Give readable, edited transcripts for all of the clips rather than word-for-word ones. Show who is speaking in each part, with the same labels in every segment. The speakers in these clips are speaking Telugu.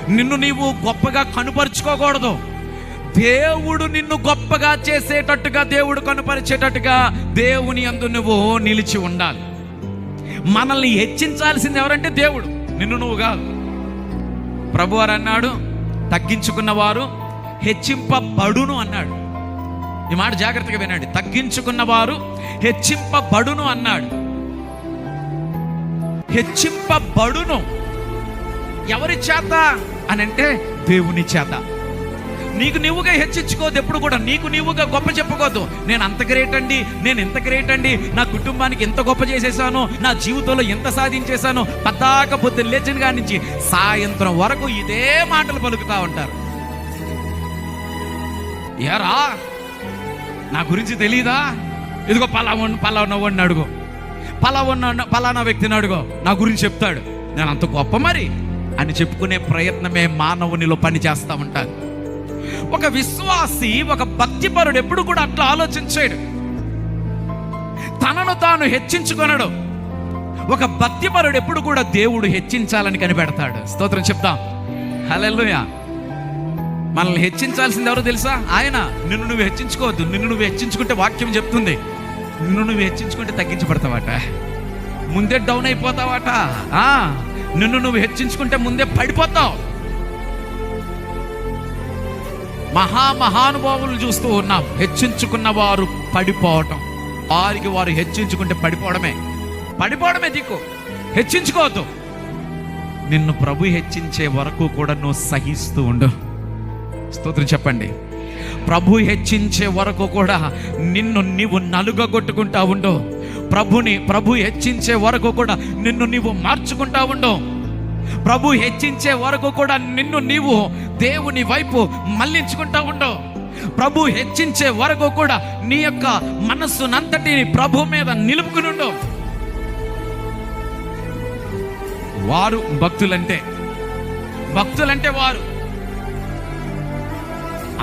Speaker 1: నిన్ను నీవు గొప్పగా కనుపరుచుకోకూడదు. దేవుడు నిన్ను గొప్పగా చేసేటట్టుగా, దేవుడు కనుపరిచేటట్టుగా దేవుని యందు నువ్వు నిలిచి ఉండాలి. మనల్ని హెచ్చించాల్సింది ఎవరంటే దేవుడు, నిన్ను నువ్వు కాదు. ప్రభువారు అన్నాడు, తగ్గించుకున్న వారు హెచ్చింపబడును అన్నాడు. ఈ మాట జాగ్రత్తగా వినండి. తగ్గించుకున్న వారు హెచ్చింపబడును అన్నాడు. హెచ్చింపబడును ఎవరి చేత అని అంటే దేవుని చేత. నీకు నీవుగా హెచ్చించుకోవద్దు. ఎప్పుడు కూడా నీకు నీవుగా గొప్ప చెప్పుకోవద్దు. నేను అంత గ్రేట్ అండి, నేను ఇంత గ్రేట్ అండి, నా కుటుంబానికి ఎంత గొప్ప చేసేసాను, నా జీవితంలో ఎంత సాధించేశాను. పద్దాక పొద్దున్న లేచిన కాడి నుంచి సాయంత్రం వరకు ఇదే మాటలు పలుకుతా ఉంటారు. ఏరా నా గురించి తెలీదా? ఇదిగో పలానా అడుగు, పలానా వ్యక్తిని అడుగో, నా గురించి చెప్తాడు, నేను అంత గొప్ప మరి అని చెప్పుకునే ప్రయత్నమే మానవునిలో పని చేస్తూ ఉంటారు. ఒక విశ్వాసి, ఒక భక్తిపరుడు ఎప్పుడు కూడా అట్లా ఆలోచించాడు, తనను తాను హెచ్చించుకొనడు. ఒక భక్తిపరుడు ఎప్పుడు కూడా దేవుడు హెచ్చించాలని కనిపెడతాడు. స్తోత్రం చెప్తాం. హల్లెలూయా. మనల్ని హెచ్చించాల్సింది ఎవరో తెలుసా? ఆయన. నిన్ను నువ్వు హెచ్చించుకోవద్దు. నిన్ను నువ్వు హెచ్చించుకుంటే వాక్యం చెప్తుంది, నిన్ను నువ్వు హెచ్చించుకుంటే తగ్గించబడతావట, ముందే డౌన్ అయిపోతావట. నిన్ను నువ్వు హెచ్చించుకుంటే ముందే పడిపోతావు. మహానుభావులు చూస్తూ ఉన్నాం, హెచ్చించుకున్న వారు పడిపోవటం. వారికి వారు హెచ్చించుకుంటే పడిపోవడమే దిక్కు. హెచ్చించుకోవద్దు. నిన్ను ప్రభు హెచ్చించే వరకు కూడా నువ్వు సహిస్తూ ఉండు. స్తోత్రం చెప్పండి. ప్రభు హెచ్చించే వరకు కూడా నిన్ను నీవు నలుగగొట్టుకుంటా ఉండు. ప్రభు హెచ్చించే వరకు కూడా నిన్ను నీవు మార్చుకుంటా ఉండు. ప్రభు హెచ్చించే వరకు కూడా నిన్ను నీవు దేవుని వైపు మళ్ళించుకుంటా ఉండు. ప్రభు హెచ్చించే వరకు కూడా నీ యొక్క మనస్సునంతటిని ప్రభు మీద నిలుపుకునుండు. వారు భక్తులంటే వారు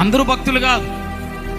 Speaker 1: అందరూ భక్తులు కాదు.